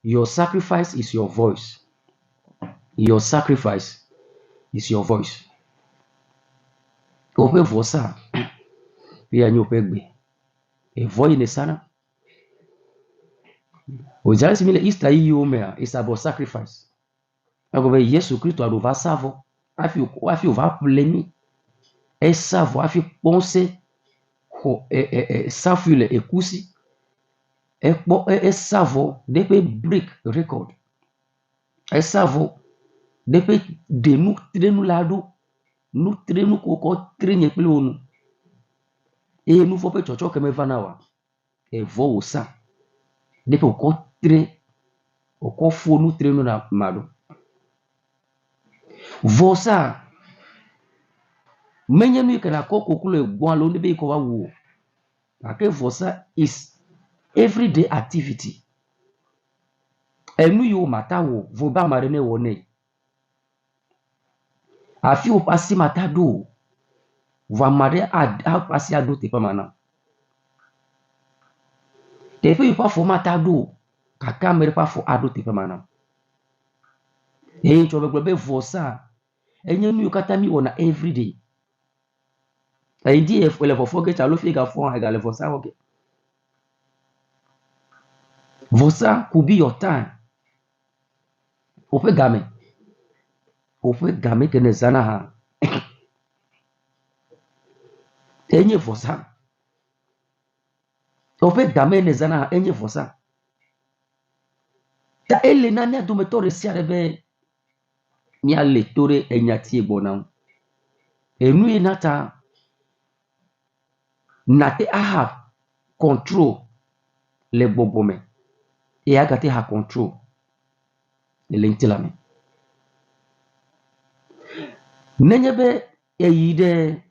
Your sacrifice is your voice. Your sacrifice is your voice. Ope vosa. Pia nyopegbe. E voice ne sana. Ojali simile Easter yi omea is about sacrifice. Agobe Yesu Kristo adova savo. Afi ova pleni. E savo afi ponse ho safule ekusi. E savo depe break record. E savo depe de nou trenu lado. Nou trenu koko trenye ple onu. E nou fope chocho keme vanawa. E vo osa. Depe oko tre. Oko fo nou trenu na mado. Vosa. Menye nou kana koko kule gwan lo nebe iko wa wo. Ake vosa is everyday activity. Enu yo mata wo. Voba marene wone. Afi o pasi mata do. Va mare a pasi ado te pa mana. Tepe yu pa fo mata do. Kaka mere pa fo ado te pa mana. E chobe globe vosa. Enye nu yu kata mi ona everyday. E di e fo le fo get alo fi ga fo ga le vosa oke. Vosa could be your time. Ope game. Ope game kene zana ha. Enye vosa. Ope game ne zana ha enye vosa. Ta ele na ne do metore si arebe ni ale tore enyati ebona. Enu inata nate have control le bobome. E agate ha control le intilame. Nenyebe eyide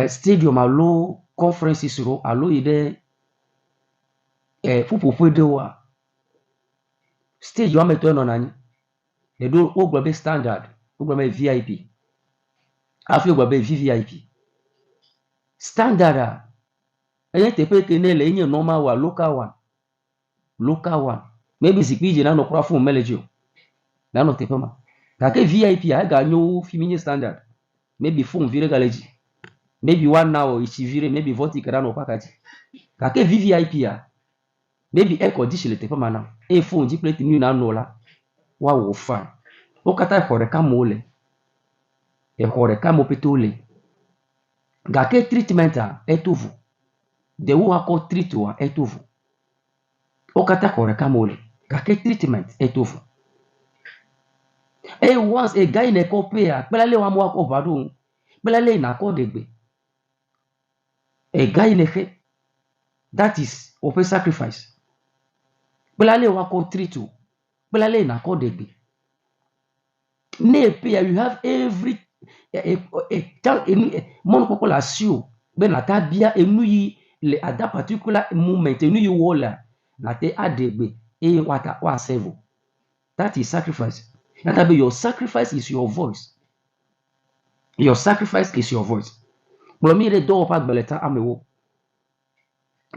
stadium alo conferences ro alo ide fupu de wa stage wa meto no nani e do ogbabe standard ogbabe VIP afi ogbabe VVIP standard eye tepe kenele enye normal wa local one maybe sikpije na no kwa fun melejo na no tepe ma kake VIP a ga nyo fiminye standard maybe fun vire galeji maybe 1 hour ichivire maybe voti kara no pakati kake VVIP a maybe air condition le tepe mana e fun ji plate ni na no la wa wo fa o kata hore ka mole e hore ka mo petole gake treatment a etuvu de wo ako treat wa etuvu o kata hore ka mole gake treatment etuvu e once a guy ne ko pay a pelale wa mo ako badun pelale na ko degbe a guy ne fe that is open sacrifice pelale wa ko treat o pelale na ko degbe ne pay you have every mon population be na ta bia enu yi le at that particular moment enu yi wola na te adegbe e wata wa serve. That is sacrifice. That be your sacrifice is your voice. Your sacrifice is your voice. Blomi re do pa gbeleta amewo.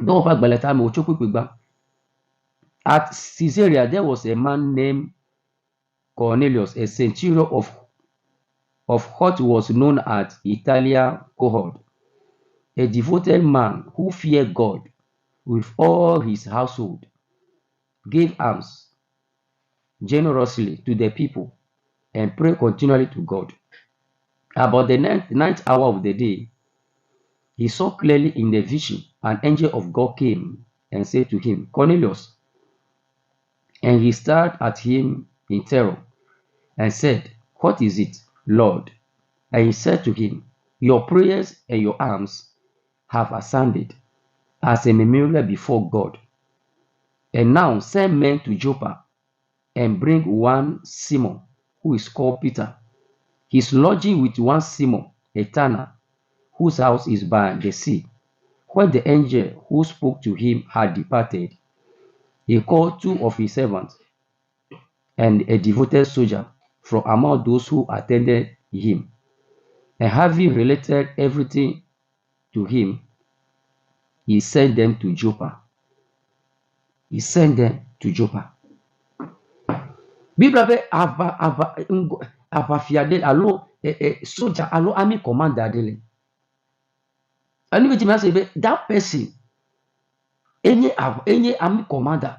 Do pa gbeleta amewo chokupigba. At Caesarea there was a man named Cornelius, a centurion of what was known as Italian cohort, a devoted man who feared God with all his household, gave alms generously to the people, and prayed continually to God. About the ninth hour of the day, he saw clearly in the vision an angel of God came and said to him, Cornelius. And he stared at him in terror and said, What is it, Lord? And he said to him, Your prayers and your alms have ascended as a memorial before God. And now send men to Joppa and bring one Simon, who is called Peter. He is lodging with one Simon, a tanner, whose house is by the sea. When the angel who spoke to him had departed, he called 2 of his servants and a devoted soldier from among those who attended him. And having related everything to him, he sent them to Joppa. he sent them to Joppa. Bible ava fiade allo soldier allo army commander dele. And which means that person any army commander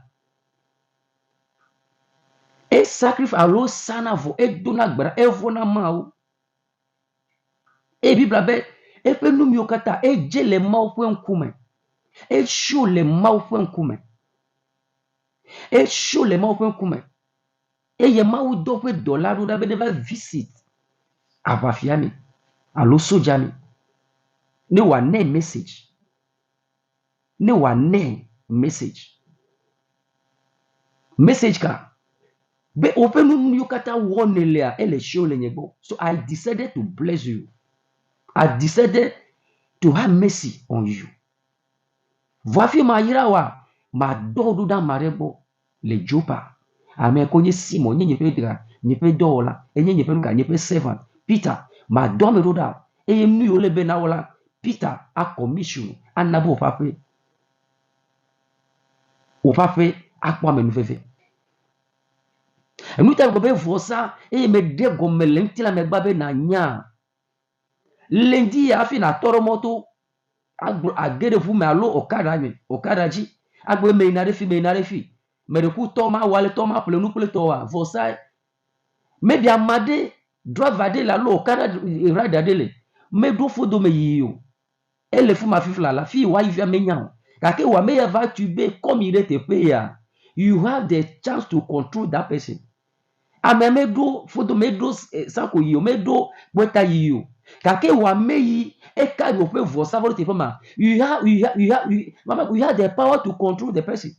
e sacrifice allo sana vo e dona gbara e vona mau e Bible e pe numi okata e je le mau fwe nkume e show le mau fwe nkume e show le mau fwe nkume e ye mau do fwe dollar do da be never visit ava fiani allo soldier ni ne wa ne message ne wa ne message ka be open you kata one lea ele show le nyebo. So I decided to bless you. I decided to have mercy on you. Voici ma irawa ma dodu da marebo le Joppa. Ame konye Simon nye pedra nye pedola enye nye penuka nye pe servant Peter ma dome roda e mu yo le benaola Peter a commission anabo opafe akwa menu fefe. Nous t'avons fait voir ça et me dégomme l'enti la me babe na nya. Lundi a fait na toromoto a gede fu me alo okada ji agbe me na refi me de ku toma wale toma pour nous pour le toa voir ça me bi amade driver de la lo okada rider de le me do fo do me yiyo elle fu ma fifla la fi wa yivia me nya kake wa me va tuber comme il était payé. You have the chance to control that person. Ameme do foto me do sako yiyo me do bweta yiyo kake wa meyi e ka no pe vo savolo te fama you have the power to control the person.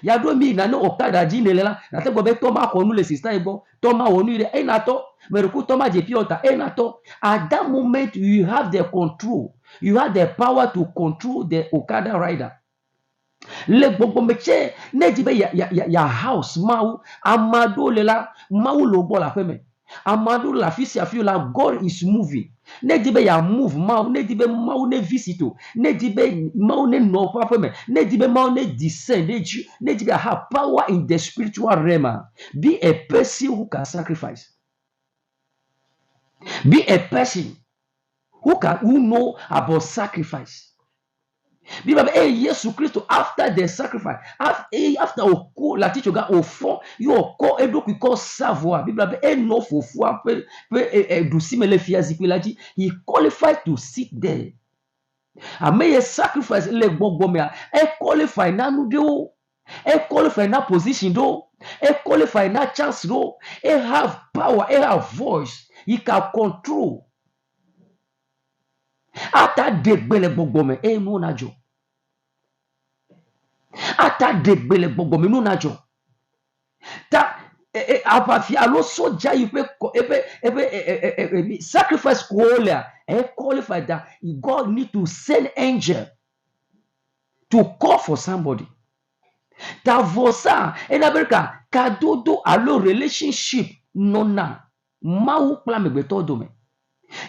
Ya do mi na no okada jinelela na te gobe toma ko nu le sister ego toma wonu ire e na to meruku toma je piota e na to. At that moment you have the control, you have the power to control the okada rider. Le gbogbo meche ne dibe ya house mau amado lela mau lo bola feme amado la fisi afi la God is moving ne dibe ya move mau ne dibe mau ne visito ne dibe mau ne no pa feme ne dibe mau ne descend ne dibe have power in the spiritual realm. Be a person who can sacrifice. Be a person who know about sacrifice. Bible Yesu Christo after the sacrifice after oko la tichoga au fond yo ko edo ki ko savoir Bible no fofu pe douci me le fiazi pe la dit he qualified to sit there. Ameye sacrifice le gbogbo me e qualify na nu de o e qualify na position do e qualify na chance do e have power e have voice he can control ata degbele gbogbo me e no najo ata degbele gbogbo me no najo ta apafi alo soja ipe sacrifice kola e qualify that God need to send angel to call for somebody. Ta vosa en America kadodo alo relationship nona mau plan megbeto me.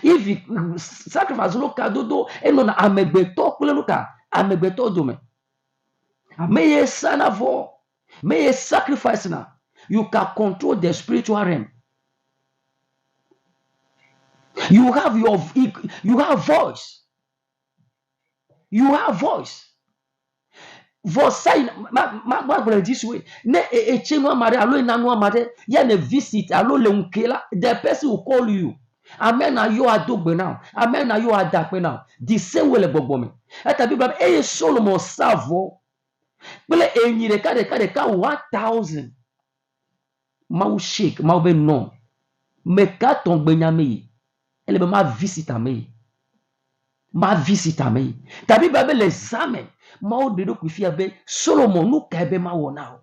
If you sacrifice lo kadodo enona amegbeto kule luka amegbeto me. May sana vo may sacrifice na you can control the spiritual realm. You have voice. You have voice. Voice ma this way. Ne cheno amare alo na no amare ya ne visit alo le unkela the person will call you. Amen na yo adogbe now. Amen na yo adakpe now. The same way le gbogbo me. Eta Bible e Solomon savo. Bele enyire ka 1000. Mau shake mau be non. Me ka ton gbenyame. Elle ma visite à me. Ma visite à me. Ta Bible l'examen. Ma de do kufi abe Solomon nou ka ebe ma wona.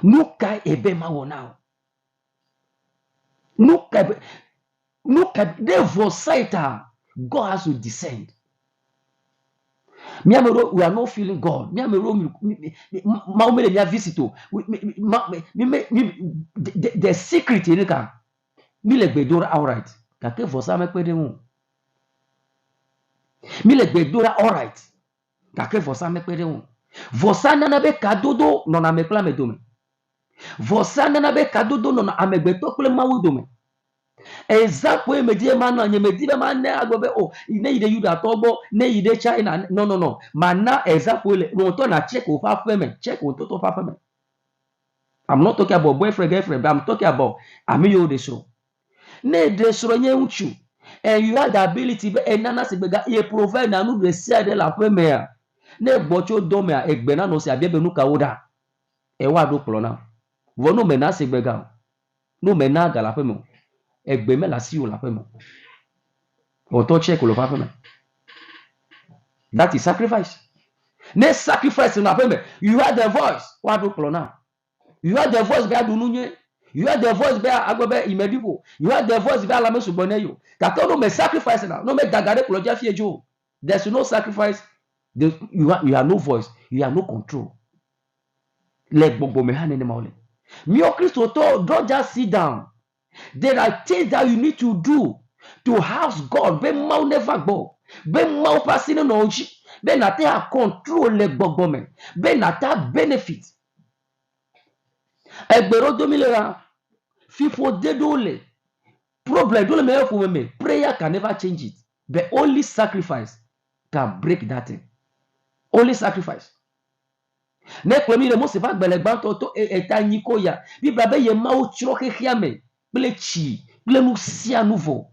Nou ka ebe ma wona. Nou ka de vosaita. God has to descend. We are not feeling God. Ma me le visito. The secret in ka. Mi le gbedora outright. Kake vosa me pede mu. Mi le gbedora outright. Kake vosa me pede mu. Vosana na be kadodo no na mekla medome. Vosana na be kadodo no na amegbeto kple mawu dome. Example me die man na me di be man na agobe oh ne yide yuda tobo ne yide China no mana example le no to na check o fa feme check o to fa feme. I'm not talking about boyfriend girlfriend but I'm talking about amiyo de so. Ne de so nye uchu and you have the ability be enana se bega e provide na nu de sia de la feme a ne gbocho dome a egbe na no se abia be nu ka woda e wa do plo na wo no me na se bega no me na ga la feme egbe me la si o la feme. Auto check lo fa feme. That is sacrifice. Next sacrifice in Afeme. You heard the voice. What do now? You heard the voice by Dununye. You heard the voice by Agobe Imedibo. You heard the voice by Alamesu Boneyo. Katono me sacrifice now. No me dagare ploja fiejo. There's no sacrifice. You have no voice. You have no control. Let Bobo mehane ne maule. Mio Christo don't just sit down. There are things that you need to do to house God. Be mau never go. Be mau passing no oji. Be na te a control le gbogbo be na ta benefit egbero domilera fifo dedole problem dole me for me prayer can never change it but only sacrifice can break that thing. Only sacrifice ne kwemi le mo se fa gbelegba to eta nyiko ya bibla be ye ma o chiro kekia me ple chi ple nu sia nouveau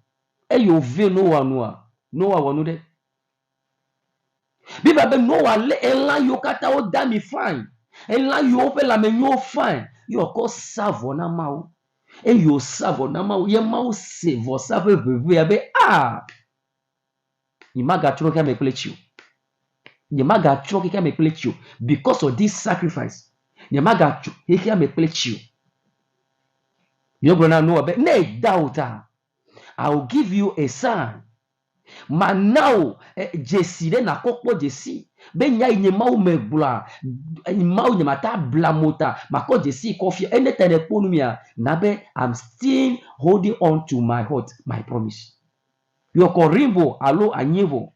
e yo ve no wa wonu de Biba be no wale ela yo kata o dami fine. Ela yo pe la me yo fine. Yo ko savo na mau. E yo savo na mau. Ye mau se vo savo bebe ya be Imaga churo kia me plechu. Imaga churo kia me plechu. Because of this sacrifice. Imaga churo kia me plechu. Yo gonna know be ne doubta. I will give you a sign. Manao jesi de na kokpo jesi be nya inye mau megbula mau nya mata blamota mako jesi coffee anytime eponumia na be I'm still holding on to my heart my promise yoko rimbo alo anyevo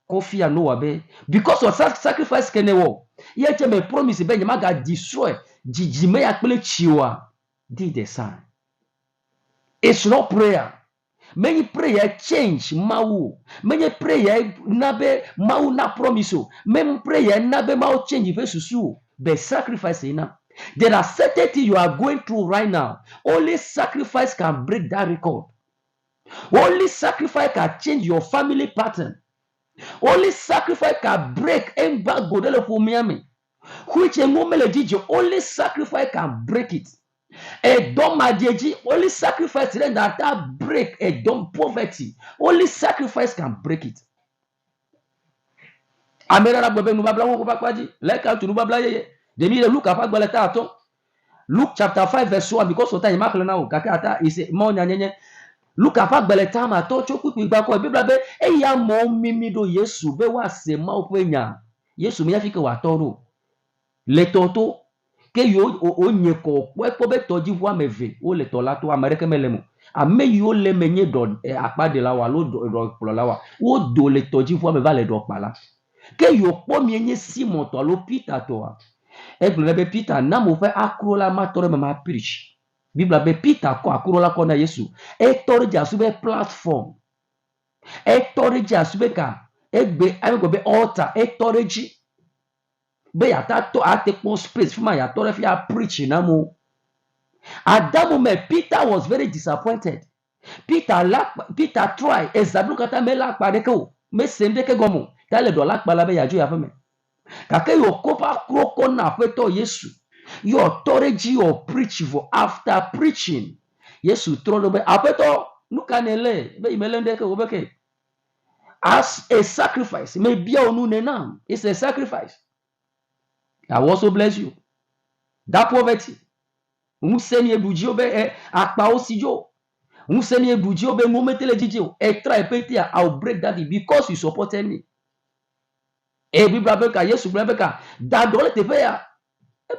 coffee no wabe because of sacrifice kenewo ye che me promise be nya maga destroy jijime ya pele chiwa did the sign. It's not prayer. Many prayer change mau. Many prayer nabe mau na promise. Many prayer nabe mau change vesusu. Be sacrifice ina. There are certain things you are going through right now. Only sacrifice can break that record. Only sacrifice can change your family pattern. Only sacrifice can break embargo de for Miami. Which a moment only sacrifice can break it. A dumb majeji, only sacrifice that break a dumb poverty. Only sacrifice can break it. Amera bobe nubabla won ko bakwaji. Like out to nubabla ye. They need to look at Bagbaleta ato. Luke chapter 5 verse 1 because of time makle na o kaka is mo nyanyenye. Look at Bagbaleta ma to choku gbako Biblia be e ya mo mimi do Yesu be wa se ma openya. Yesu mi afike wa toro. Le toto ke yo onye ko po be toji vo ameve o le tola to amerike melemu ame yo le menye do apade la wa lo do polo wa o do le toji vo ameva le do pala ke yo po mi enye Simon to lo Peter to wa e gbe be Peter na mo fe akuro la ma tore ma preach Biblia be Peter ko akuro la ko na Yesu e tore ja su be platform e tore ja su be ka e gbe ame go be altar e tore ji be yata to ate pon space fuma ya to refi a preach na mo at that moment Peter was very disappointed. Peter try ezablu kata me la pare ko me sende ke gomo tale do la pala be yajo ya feme kake yo kopa kroko na feto Yesu your authority your preach for after preaching Yesu trono be apeto nukanele be imelende ke obeke as a sacrifice me bia onu nenam it's a sacrifice. I will also bless you. That poverty. Umuseni ebuji obe akpa osijo. Umuseni ebuji obe ngometele jiji. Try petia I'll break that because you supported me. Biblia beka Yesu beka da dole te fe ya.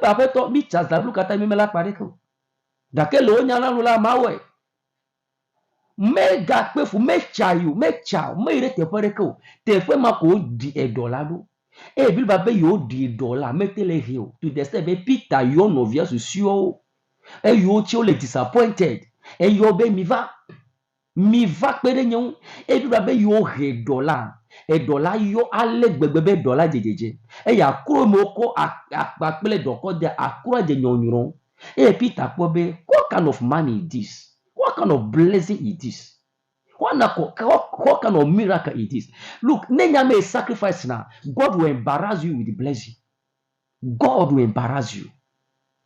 Ba fe to mi chas da blukata mi mela pare ko. Da ke lo nya na lula mawe. Me ga pe fu me cha you me cha me ire te pare ko. Te fe ma ko di edolado. E Bible be yo di dollar metele hill to the step be Peter yo novia susio. E yo le disappointed. E yo be mi va pere nyon. E Bible be yo he dollar. E dollar yo ale gbegbe dollar jejeje. E ya kuro moko akpele doko de akura de nyonyron. E Peter be what kind of money is this? What kind of blessing is this? What kind of miracle it is? Look, Nenyame is sacrifice now. God will embarrass you with the blessing. God will embarrass you.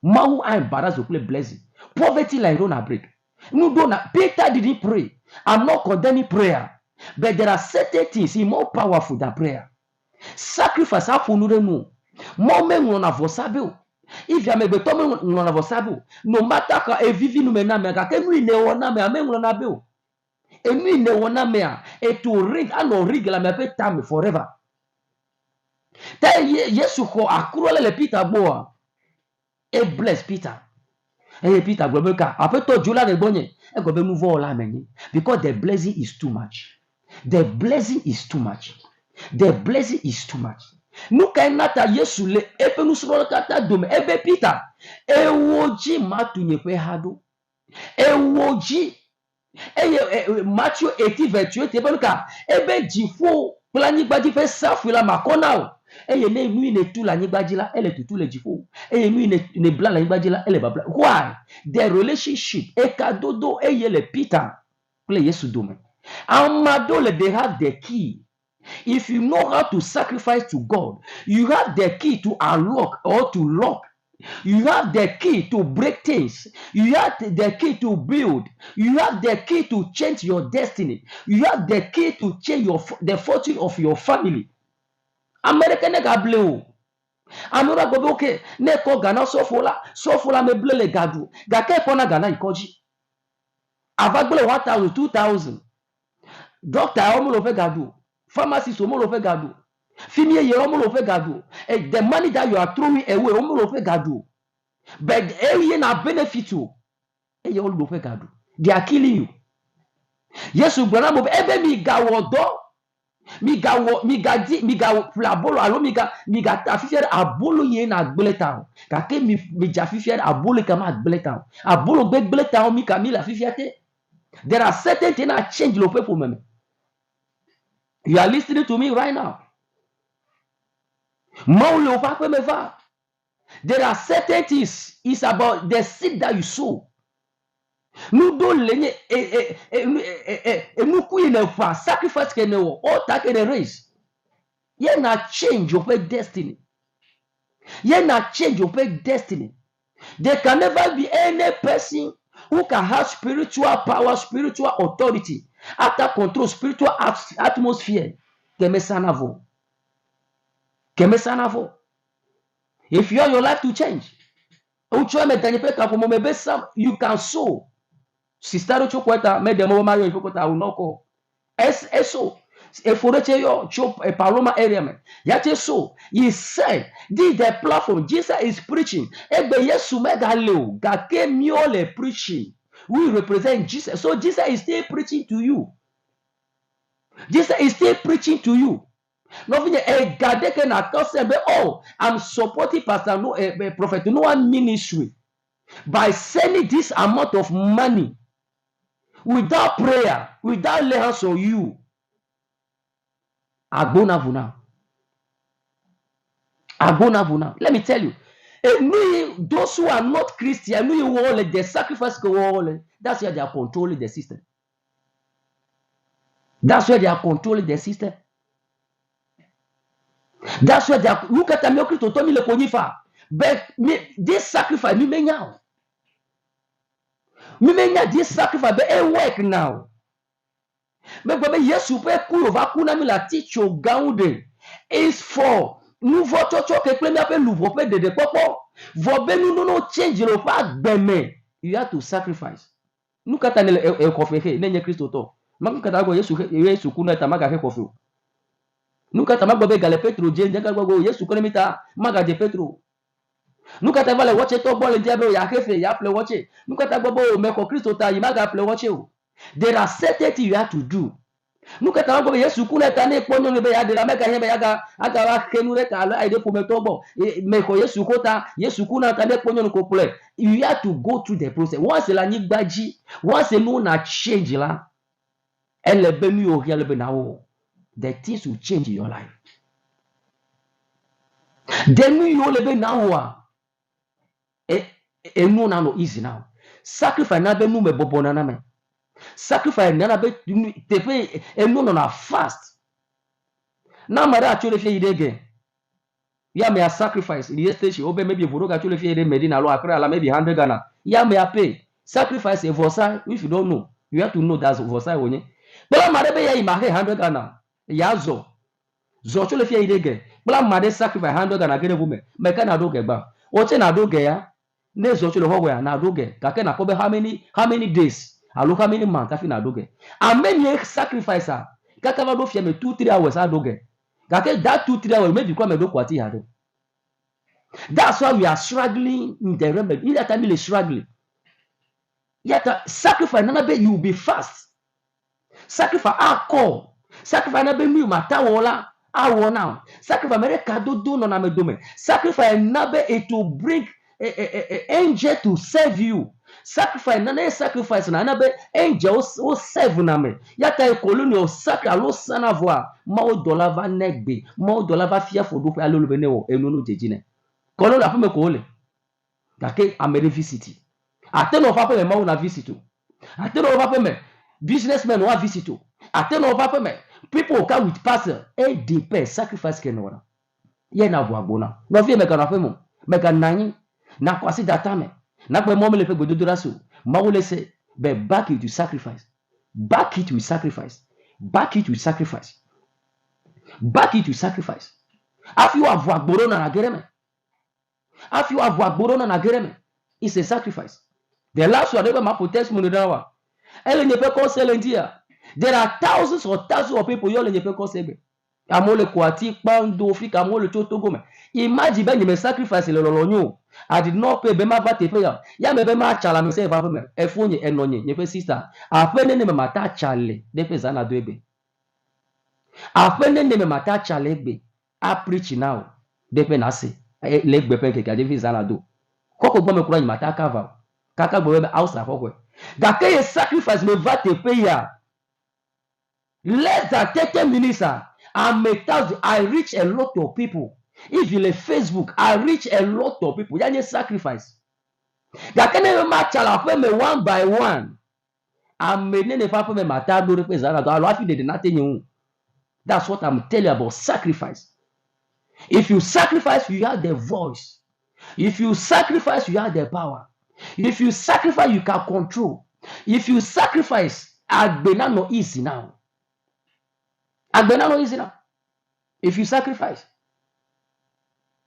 Mahu I embarrass you with blessing. Poverty like don't break. No, don't. Peter didn't pray. I'm not condemning prayer. But there are certain things more powerful than prayer. Sacrifice happen no more men on a vosabil. If you are maybe tommy on a vosabil, no matter how a vivi no menamega, can we know one name on a bill? And we know one name, it will ring and no regular me time forever. Tell yes, you call a cruel Peter Boa. A bless Peter. Hey Peter, go back. I put to July the bonnet. I go move all amen. Because the blessing is too much. The blessing is too much. The blessing is too much. Nuka nata Yesu le epe nusro kata dome ebe Peter. Ewoji matu nyepe hado. Ewoji. Matthew 18:28 ebe nuka ebe jifo plani gbadi fe safila makona. Eye ne nui ne tu la nyibajila ele tutu le jifo. Eye nui ne bla la nyibajila ele babla. Why? The relationship ekadodo eye le Peter play Yesu dome. Amadole they have the key. If you know how to sacrifice to God, you have the key to unlock or to lock. You have the key to break things. You have the key to build. You have the key to change your destiny. You have the key to change the fortune of your family. American gableo. Amura gobe okay. Neko Ghana sofola me blele gadu. Gake pona Ghana ikoji. Avagbele 1,000, 2,000. Doctor omolofe gadu. Pharmacist omolofe gadu. Fimiye ye omolofe gadu. The money that you are throwing away omolofe gadu. But eye na benefit you. Eye omolofe gadu. They are killing you. Yesu gbona mo ebe mi ga wodo. Mi ga plabolo alo mi ga tafifiere abolo ye na gbeleta. Kake mi jafifiere abolo kama gbeleta. Abolo gbeleta mi ka mi la fifiate. There are certain things that change lo pe for me. You are listening to me right now. There are certain things. It's about the seed that you sow. Nous don't lenye nous couille ne fa sacrifice que ne o ta que ne raise. You na change your destiny. You na change your destiny. There can never be any person who can have spiritual power, spiritual authority, after control spiritual atmosphere. Kemesanavo. If you want your life to change, you can sow. Sister Chokweta made them over Mario Fokota will not call. So a forecheyo chop a paloma area. Yate so he said, this the platform Jesus is preaching. Ebe Yesu mega leo gake miole preaching. We represent Jesus. So Jesus is still preaching to you. Jesus is still preaching to you. Nothing a gadeke na cause oh, I'm supporting Pastor Noah, Prophet Noah ministry by sending this amount of money. Without prayer, without laying hands on you, Agonavuna. Let me tell you, those who are not Christian, they sacrifice. That's why they are controlling the system. That's why they are controlling the system. That's why they are. Look at me, to tell me le konifa. But this sacrifice, me menya this sacrifice, but it work now. Mais comme Yesu peut couler va kuna mi la ticho gaude is for nous votre que premier appel nous vope de popo vobe nous no change le pas beme you have to sacrifice nous katane e kofefe nenye Kristo to maka katago Yesu kuna tamaga ke kofu nous katama gobe gale Petro je nja gogo Yesu kuna mita maga je Petro nous katava le watch to bol diable ya kefe ya ple watch nous katago bo me ko Kristo ta yi maga ple watch o. There are certain things you have to do. nuka ta go Yesu kuna ta ne ponyo ne be ya de la meka he be ya ga aga wa kenure ka ala ide po metobo me ko Yesu kota Yesu kuna ta ne ponyo ne ko play. You have to go through the process. Once la ni gbaji, once no na change la, ele be mi o ele be na wo, the things will change in your life. Then you le be na wo no na no easy now. Sacrifice na be nu me bobo na me. Sacrifice na be tepe no na fast. Na mara actually fe ide again. Ya me a sacrifice in the station obe maybe voro actually fe ide medina lo akra la maybe 100 Ghana. Ya me a pay. Sacrifice e vosa if you don't know. You have to know that's vosa onye. Bla mara be ya i ma 100 Ghana. Ya zo. Zo actually fe ide again. Bla mara sacrifice 100 Ghana gene vume. Me ka na do ge gba. Oche na do ge ya. Ne zo actually ho we na do ge. Ka ke na ko be how many days? Alo how many months afi na do ge. Amen sacrifice a. Ka ka do fie me 2-3 hours a do ge. That 2-3 hours maybe come and do what he had. That's why we are struggling in the realm. In that time, we are struggling. Yet, sacrifice, none of you will be fast. Sacrifice, I call. Sacrifice, none of you matter wala. I want now. Sacrifice, mere kado do no na me do me. Sacrifice, none it will bring a angel to serve you. Sacrifice, none sacrifice na none angel o serve na me. Yata e koloni o sacrifice alo sana voa. Ma o dollar va negbe. Ma o dollar va fia fodo pe alo lubene o enono jejine. Kono la me ko ole. Dake amere visit. Ateno papa me ma una visit. Ateno papa me businessmen wa visit. Ateno papa me people come with parcel e dey pay sacrifice kenora. Ye na vo agbona. No vie me kana femo. Me kan nani na kwasi data me. Na pe mo me le fe gododora so. Ma wo le say be back it with sacrifice. Back it with sacrifice. Back it with sacrifice. Back it with sacrifice. If you have agboro na gereme. If you have agboro na gereme. It's a sacrifice. The last one ever my testimony dawa. Ele nyepe ko selentia. There are thousands of people yole nyepe ko sebe. Amole kwati pando fika amole chotogo me. Imagine ben me sacrifice le lolonyo. I did not pay bema va te pay. Ya me bema chala me say va me. Efonye enonye nyepe sister. Afene ne me mata chale. Depe zana doebe. Afene ne me mata chale be. I preach now. Depe na se. Legbe pen ke depe zana do. Koko gbo me kura mata kava. Kaka gbo me house na kokwe. That a sacrifice me va te pay ya. Less than 30 minutes, I reach a lot of people. If you leave Facebook, I reach a lot of people. You need sacrifice. That can never match me one by one. That's what I'm telling you about sacrifice. If you sacrifice, you have the voice. If you sacrifice, you have the power. If you sacrifice, you can control. If you sacrifice, Agbena no easy now. Agbena no easy now. If you sacrifice.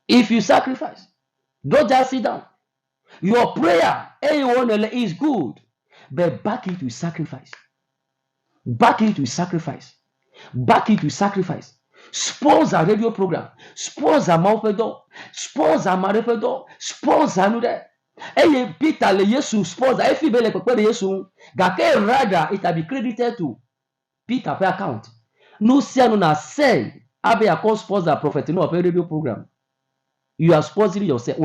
If you sacrifice. Don't just sit down. Your prayer is good. But back it with sacrifice. Back it with sacrifice. Back it with sacrifice. Sponsor radio program. Sponsor Maupedo. Sponsor Marepedo. Sponsor Nude. Eye Peter le Yesu sponsor. If you be like Pepe Yesu, Gake rather it will be credited to Peter per account. No siano na say abe a call sponsor Prophet Noah radio program. You are sponsoring yourself.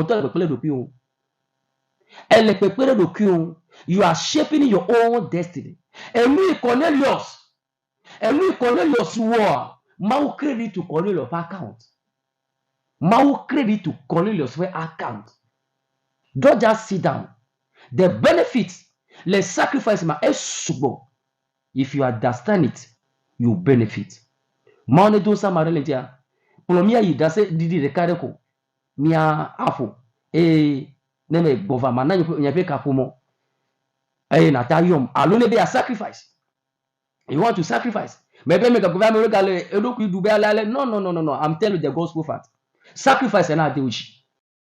You are shaping your own destiny. And we Cornelius war. Mau credit to Cornelius account. Mau credit to Cornelius account. Don't just sit down. The benefits, let's sacrifice my subo. If you understand it, you benefit. Maone do sa marelentia. Polomia yi dase didi rekareko. Mia afo. Neme government na nyepe kapomo. Natayom. Alone be a sacrifice. You want to sacrifice. Maybe make a government no. I'm telling you the gospel fact. Sacrifice and not do it.